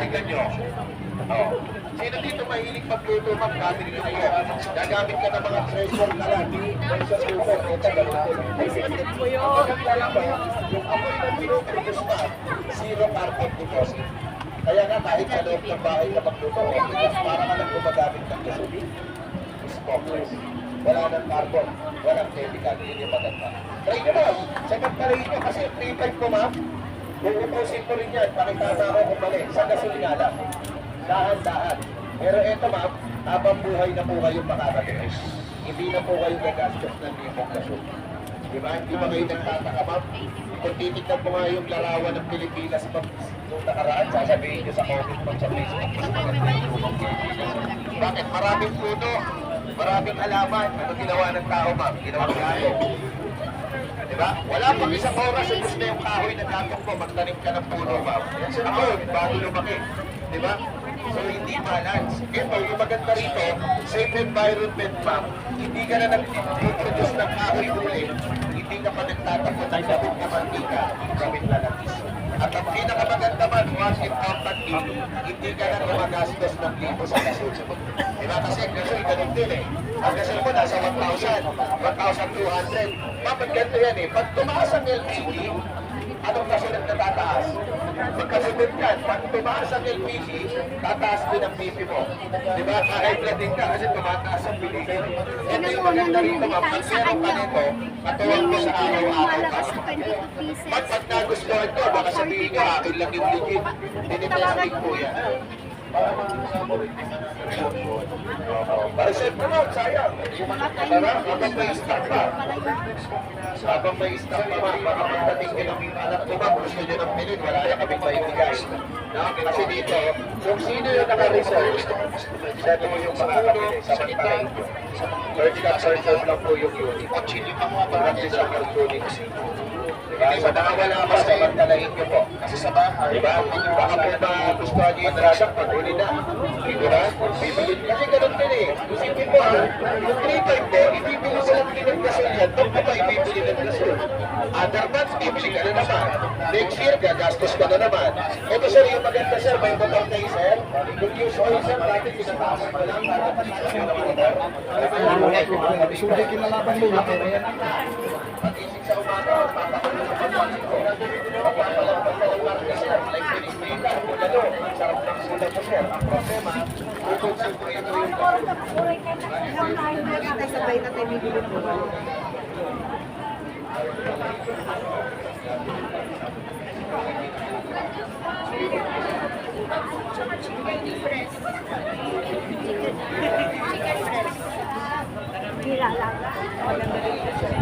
Tingnan nyo. Oh. Sino dito mahilig magluto, ma'am? Gamit ko kayo. Gagamit ka ng mga treasure na lang. Treasure cooker. Ito, gamitin. Maganda lang ba? Yung amoy na pinuproduce na, zero carbon deposit. Kaya nga kahit sa loob ng bahay ka magluto, para ka lang gumagamit ng gasolina. Smokeless. Wala ng carbon, walang chemical, yun yung maganda. Try nyo ma'am, second try nyo kasi 3.5 ko ma'am. Kung upusin ko rin yan, pakitama ako kung mali, sa gasolina lang. Dahan-dahan. Pero eto ma'am, habang buhay na po kayong makakatiis. Hindi na po kayo gagastos ng limong gasolina. Diba? Hindi ba kayo nagtataka ma'am? Kung titignan mo nga yung larawan ng Pilipinas nung nakaraan, sasabihin nyo sa comment mo sa Facebook. Bakit? Maraming puno, maraming halaman. Ano ginawa ng tao ma'am? Ginawa ng kahoy. Diba? Wala pang isang oras yung gusto yung kahoy na dapat mo, magtanim ka ng puno ma'am. Ako, bago lumaki. Diba? So hindi balance. Ito, yung maganda rito, safe environment ma'am, hindi ka na nag-produce ng kahoy ulit. Hindi ka pa nagtatapon ng gamit na mantika, gamit na langis. At ang pinakamaganda man, most importantly, hindi ka na gumagastos ng libo sa gasol. Diba? Kasi gasol, ganun din eh. Ang gasol mo nasa 1,000, 1,200. Ma'am, ganito yan eh. Pag tumaas ang LPG, anong kasunod na tataas? Magkasunod ka, pag tumaas ang LPG, tataas din ang BP mo. Diba? Kahit blooding ka kasi tumataas ang bilihin. Ito yung maganda rito, ma'am. Pag meron ka nito, matuwag mo sa araw-araw ka. Pag nagustuhan ko, baka sabihin ka, akin lang yung ligid. Tinitesting po yan. Para siyempre mo, sayang. Tara, habang may stock pa. Habang may stock pa, baka magdating ka ng anak ko ba, gusto nyo ng pilit, wala na kaming maibigay. Kasi dito, kung sino yung naka-reserve, siya po yung makakabili sa pagpakain. First come, first serve lang po yung unit. Parang sa units. Diba? So nakawala pa sa pagtalahin nyo po. Kasi sa bahay, diba? Baka po na gusto nyo yung product, pag-uli na. Diba? Bibili. Kasi ganun din eh. Isipin mo ha, yung 3.5 mo, ibibili sa lang din ng gasol yan. Doon pa ibibili ng gasol. Other months, bibili ka na naman. Next year, gagastos ka na naman. Ito sir, yung maganda sir, may motor kayo sir. Yung use oil sir, dati sinataas mo lang. Sulit kinalaban mo lang. Pag-isip sa umaga, papakulo ng pagpapalampas ka ng marka sir. Like pinipili ka, gano, sarap ng sulat mo sir. Ang problema, kung ito yung sabay na tayo bibili po. Hila lang. Maganda rin siya.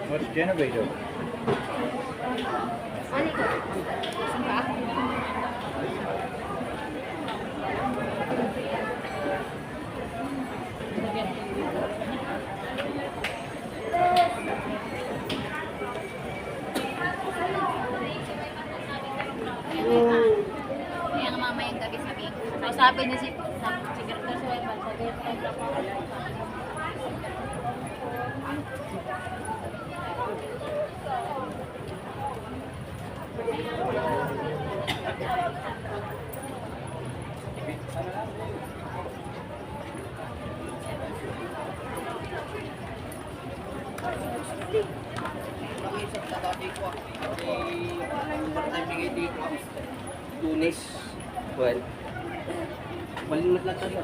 What's generator? Kaya nga mamayang gabi sabi ko. Sabi niya si Secretary Sueban, sabi ko, Nag-iisip na dati ko. Part-time bigay dito. Tunis. Well, malingat lang talaga.